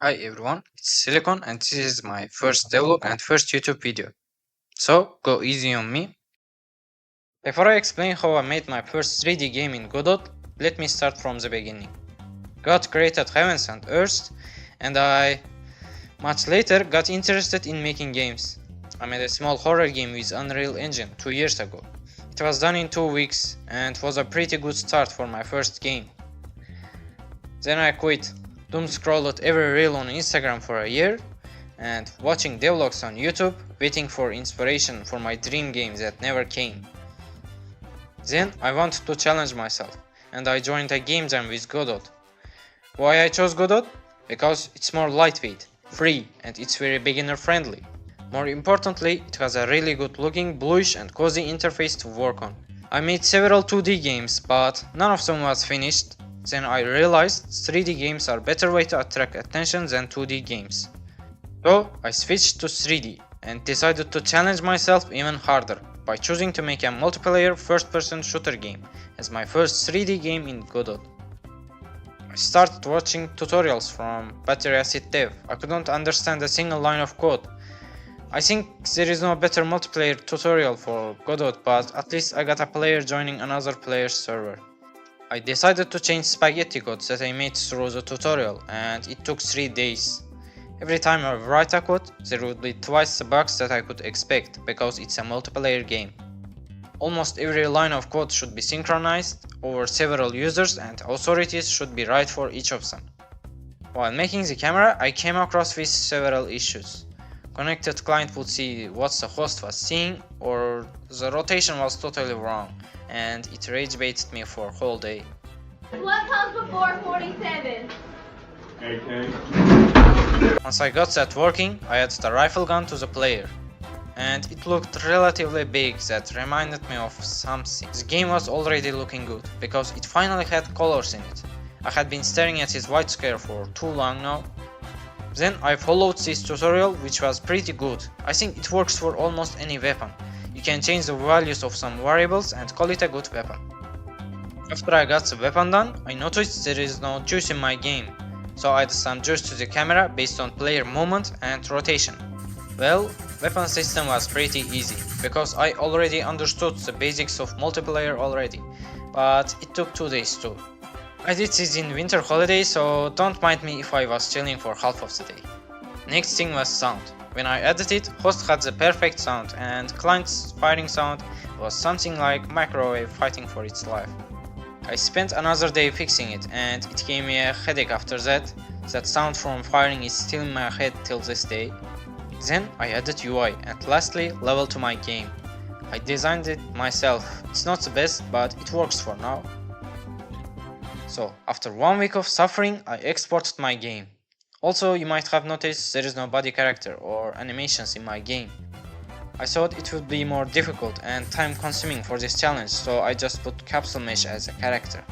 Hi everyone, it's Silicon and this is my first devlog and first YouTube video. So go easy on me. Before I explain how I made my first 3D game in Godot, let me start from the beginning. God created heavens and earth and I much later got interested in making games. I made a small horror game with Unreal Engine 2 years ago. It was done in 2 weeks and was a pretty good start for my first game. Then I quit, doom scrolled every reel on Instagram for a year, and watching devlogs on YouTube, waiting for inspiration for my dream game that never came. Then I wanted to challenge myself, and I joined a game jam with Godot. Why I chose Godot? Because it's more lightweight, free, and it's very beginner friendly. More importantly, it has a really good looking, bluish and cozy interface to work on. I made several 2D games, but none of them was finished. Then I realized 3D games are a better way to attract attention than 2D games. So I switched to 3D and decided to challenge myself even harder by choosing to make a multiplayer first-person shooter game as my first 3D game in Godot. I started watching tutorials from Battery Acid Dev. I couldn't understand a single line of code. I think there is no better multiplayer tutorial for Godot, but at least I got a player joining another player's server. I decided to change spaghetti code that I made through the tutorial and it took 3 days. Every time I write a code, there would be twice the bugs that I could expect because it's a multiplayer game. Almost every line of code should be synchronized over several users and authorities should be right for each of them. While making the camera, I came across with several issues. Connected client would see what the host was seeing, or the rotation was totally wrong, and it rage baited me for a whole day. What comes before 47? AK. Once I got that working, I added the rifle gun to the player, and it looked relatively big that reminded me of something. The game was already looking good, because it finally had colors in it. I had been staring at his white square for too long now. Then I followed this tutorial, which was pretty good. I think it works for almost any weapon. You can change the values of some variables and call it a good weapon. After I got the weapon done, I noticed there is no juice in my game, so I added some juice to the camera based on player movement and rotation. Well, weapon system was pretty easy, because I already understood the basics of multiplayer already, but it took 2 days too. I did this in winter holiday, so don't mind me if I was chilling for half of the day. Next thing was sound. When I added it, host had the perfect sound and client's firing sound was something like microwave fighting for its life. I spent another day fixing it and it gave me a headache after that. That sound from firing is still in my head till this day. Then I added UI and lastly level to my game. I designed it myself. It's not the best, but it works for now. So, after 1 week of suffering, I exported my game. Also, you might have noticed there is no body character or animations in my game. I thought it would be more difficult and time consuming for this challenge, so I just put Capsule Mesh as a character.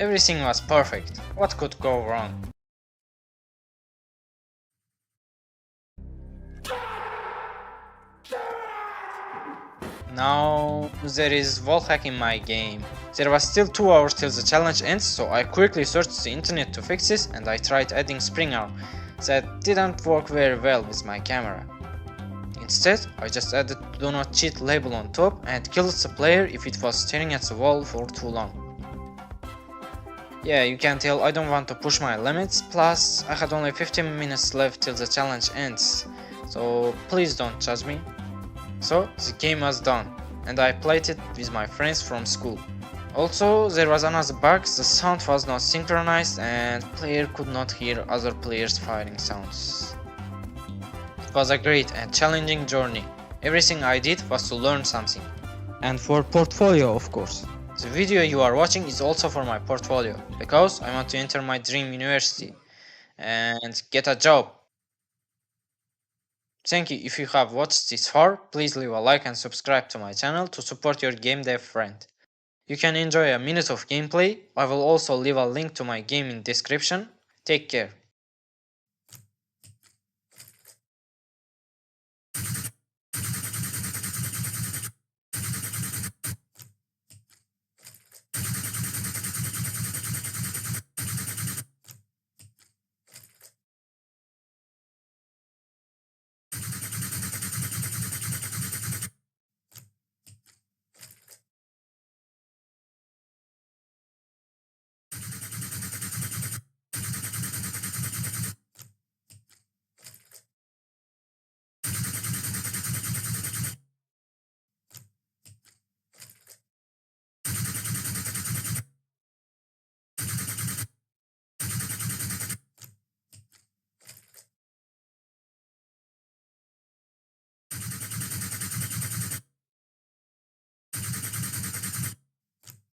Everything was perfect. What could go wrong? Now there is wallhack in my game. There was still 2 hours till the challenge ends, so I quickly searched the internet to fix this and I tried adding spring arm. That didn't work very well with my camera. Instead, I just added do not cheat label on top and killed the player if it was staring at the wall for too long. Yeah, you can tell I don't want to push my limits, plus I had only 15 minutes left till the challenge ends, so please don't judge me. So the game was done, and I played it with my friends from school. Also, there was another bug, the sound was not synchronized and player could not hear other players' firing sounds. It was a great and challenging journey. Everything I did was to learn something. And for portfolio, of course. The video you are watching is also for my portfolio, because I want to enter my dream university and get a job. Thank you if you have watched this far, please leave a like and subscribe to my channel to support your game dev friend. You can enjoy a minute of gameplay, I will also leave a link to my game in description. Take care.